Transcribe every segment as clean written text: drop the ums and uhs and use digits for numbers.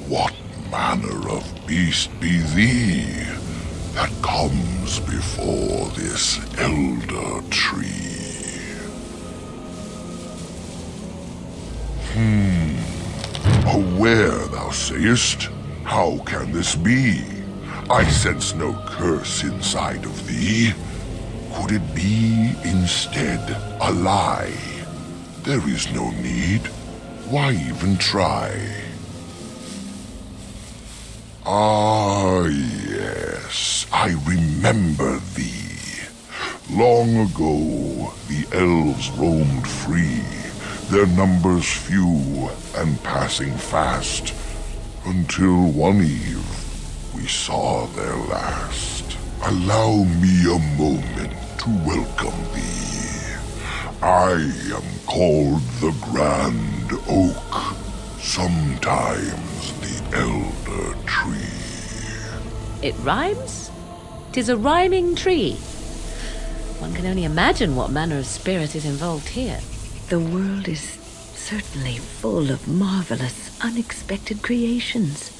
What manner of beast be thee that comes before this elder tree? A were, thou sayest? How can this be? I sense no curse inside of thee. Could it be instead a lie? There is no need. Why even try? Ah, yes, I remember thee. Long ago, the elves roamed free, their numbers few and passing fast, until one eve we saw their last. Allow me a moment to welcome thee. I am called the Grand Oak, sometimes the Elder Tree. It rhymes? 'Tis a rhyming tree. One can only imagine what manner of spirit is involved here. The world is certainly full of marvelous, unexpected creations.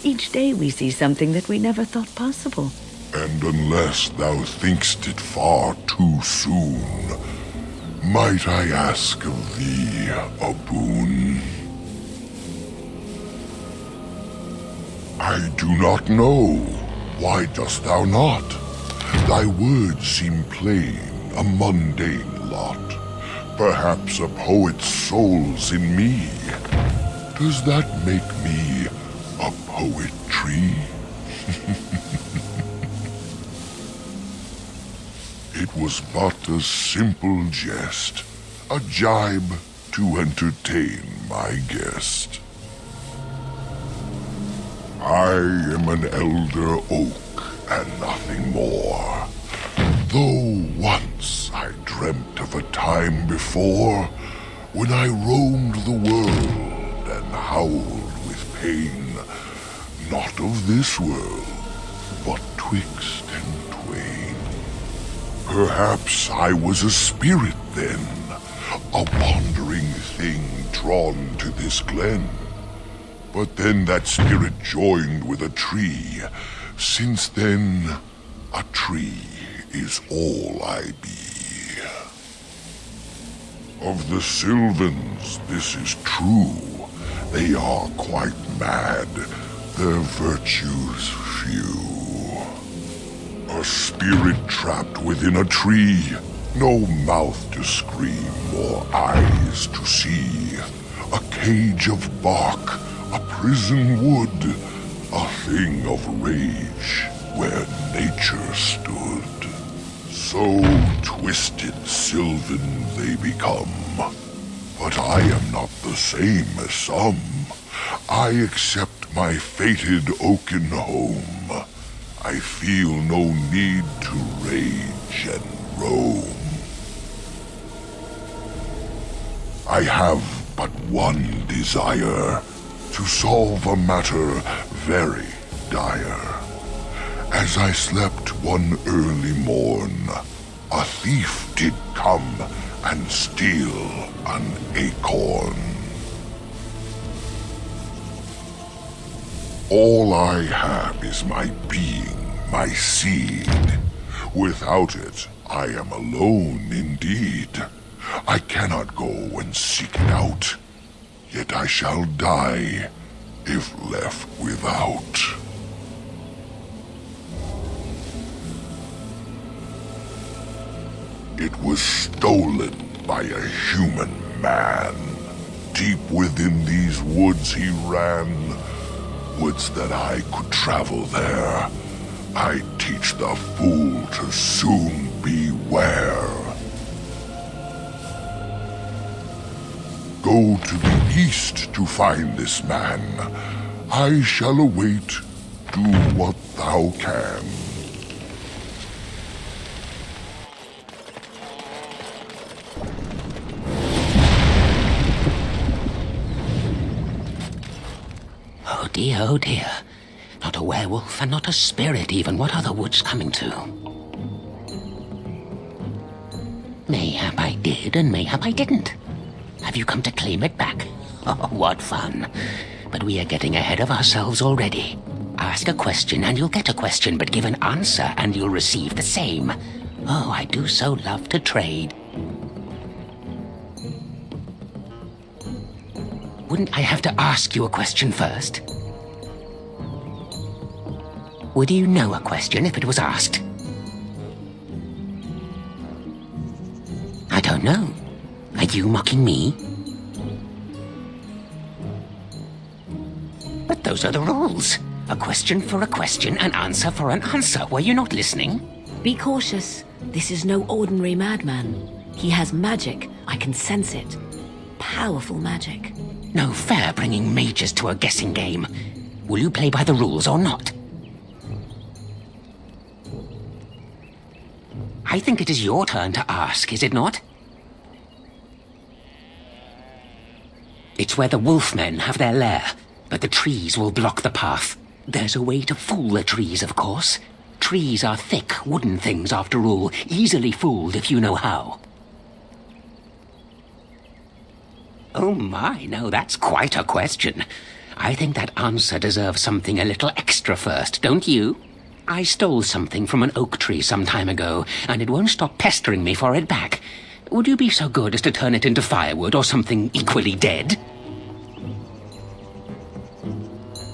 Each day we see something that we never thought possible. And unless thou think'st it far too soon, might I ask of thee a boon? I do not know. Why dost thou not? Thy words seem plain, a mundane lot. Perhaps a poet's soul's in me. Does that make me a poetry? It was but a simple jest, a jibe to entertain my guest. I am an elder oak and nothing more. Though once I dreamt of a time before when I roamed the world and howled with pain, not of this world, but twixt and twain. Perhaps I was a spirit then, a wandering thing drawn to this glen. But then that spirit joined with a tree. Since then, a tree is all I be. Of the Sylvans, this is true. They are quite mad, their virtues few. A spirit trapped within a tree, no mouth to scream or eyes to see. A cage of bark, a prison wood, a thing of rage where nature stood. So twisted Sylvan they become, but I am not the same as some. I accept my fated oaken home. I feel no need to rage and roam. I have but one desire, to solve a matter very dire. As I slept one early morn, a thief did come and steal an acorn. All I have is my being, my seed. Without it, I am alone indeed. I cannot go and seek it out, yet I shall die if left without. It was stolen by a human man. Deep within these woods he ran. Woods that I could travel there. I teach the fool to soon beware. Go to the east to find this man. I shall await. Do what thou can. Oh dear. Not a werewolf and not a spirit even. What are the woods coming to? Mayhap I did and mayhap I didn't. Have you come to claim it back? Oh, what fun. But we are getting ahead of ourselves already. Ask a question and you'll get a question, but give an answer and you'll receive the same. Oh, I do so love to trade. Wouldn't I have to ask you a question first? Would you know a question if it was asked? I don't know. Are you mocking me? But those are the rules. A question for a question, an answer for an answer. Were you not listening? Be cautious. This is no ordinary madman. He has magic. I can sense it. Powerful magic. No fair bringing mages to a guessing game. Will you play by the rules or not? I think it is your turn to ask, is it not? It's where the wolfmen have their lair, but the trees will block the path. There's a way to fool the trees, of course. Trees are thick, wooden things, after all, easily fooled if you know how. Oh my, no, that's quite a question. I think that answer deserves something a little extra first, don't you? I stole something from an oak tree some time ago, and it won't stop pestering me for it back. Would you be so good as to turn it into firewood or something equally dead?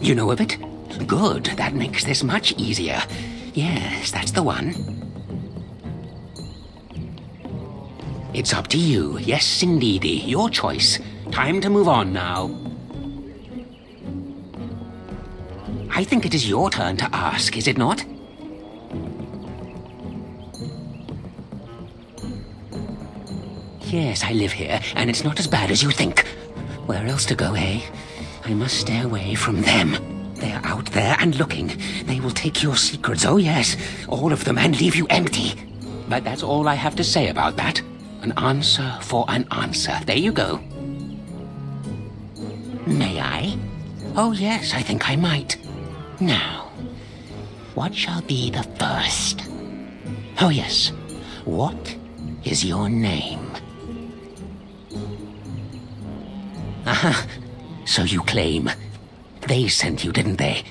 You know of it? Good, that makes this much easier. Yes, that's the one. It's up to you. Yes, indeedy. Your choice. Time to move on now. I think it is your turn to ask, is it not? Yes, I live here, and it's not as bad as you think. Where else to go, eh? I must stay away from them. They're out there and looking. They will take your secrets, oh yes, all of them, and leave you empty. But that's all I have to say about that. An answer for an answer. There you go. May I? Oh yes, I think I might. Now, what shall be the first? Oh yes, what is your name? Aha, so you claim. They sent you, didn't they?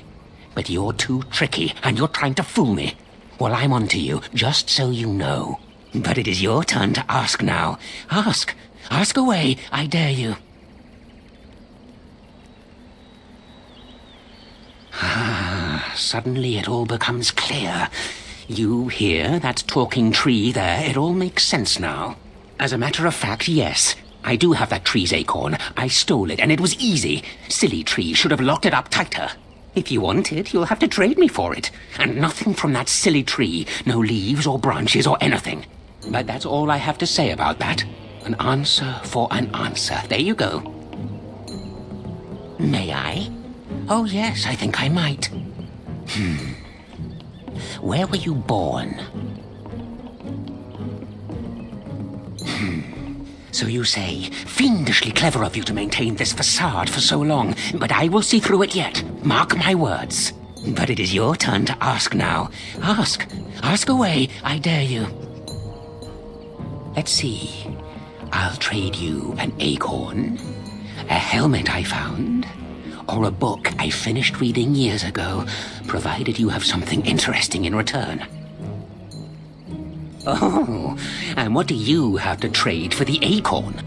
But you're too tricky, and you're trying to fool me. Well, I'm on to you, just so you know. But it is your turn to ask now. Ask. Ask away, I dare you. Ah, suddenly it all becomes clear. You hear that talking tree there? It all makes sense now. As a matter of fact, yes. I do have that tree's acorn. I stole it, and it was easy. Silly tree should have locked it up tighter. If you want it, you'll have to trade me for it. And nothing from that silly tree. No leaves or branches or anything. But that's all I have to say about that. An answer for an answer. There you go. May I? Oh yes, I think I might. Where were you born? So you say, fiendishly clever of you to maintain this facade for so long, but I will see through it yet. Mark my words. But it is your turn to ask now. Ask. Ask away, I dare you. Let's see. I'll trade you an acorn, a helmet I found, or a book I finished reading years ago, provided you have something interesting in return. Oh, and what do you have to trade for the acorn?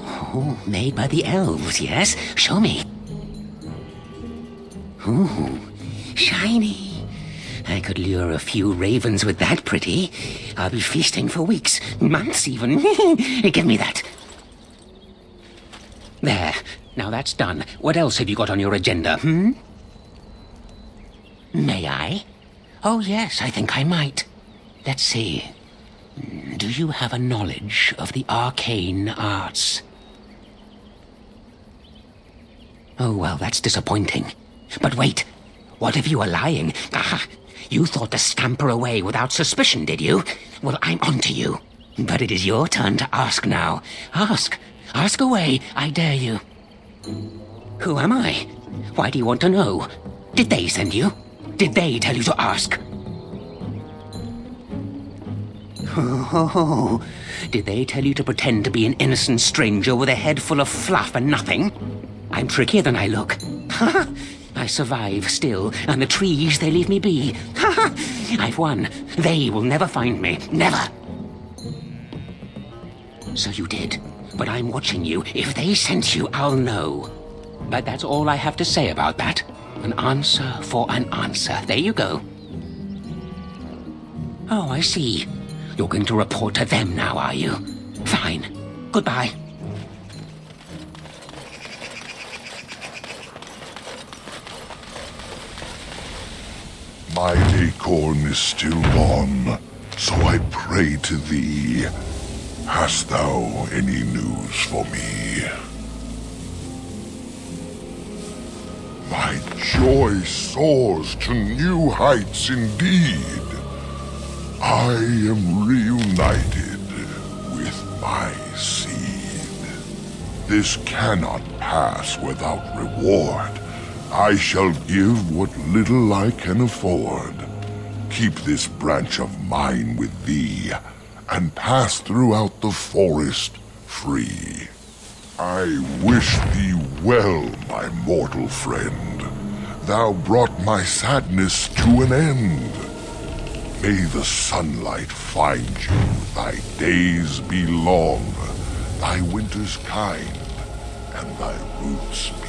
Oh, made by the elves, yes? Show me. Ooh, shiny. I could lure a few ravens with that pretty. I'll be feasting for weeks, months even. Give me that. There. Now that's done. What else have you got on your agenda, May I? Oh yes, I think I might. Let's see. Do you have a knowledge of the arcane arts? Oh well, that's disappointing. But wait, what if you are lying? Ah, you thought to scamper away without suspicion, did you? Well, I'm on to you. But it is your turn to ask now. Ask. Ask away, I dare you. Who am I? Why do you want to know? Did they send you? Did they tell you to ask? Oh, did they tell you to pretend to be an innocent stranger with a head full of fluff and nothing? I'm trickier than I look. I survive still, and the trees, they leave me be. I've won. They will never find me. Never. So you did. But I'm watching you. If they sense you, I'll know. But that's all I have to say about that. An answer for an answer. There you go. Oh, I see. You're going to report to them now, are you? Fine. Goodbye. My acorn is still gone, so I pray to thee. Hast thou any news for me? My joy soars to new heights indeed. I am reunited with my seed. This cannot pass without reward. I shall give what little I can afford. Keep this branch of mine with thee, and pass throughout the forest free. I wish thee well, my mortal friend. Thou brought my sadness to an end. May the sunlight find you, thy days be long, thy winters kind, and thy roots be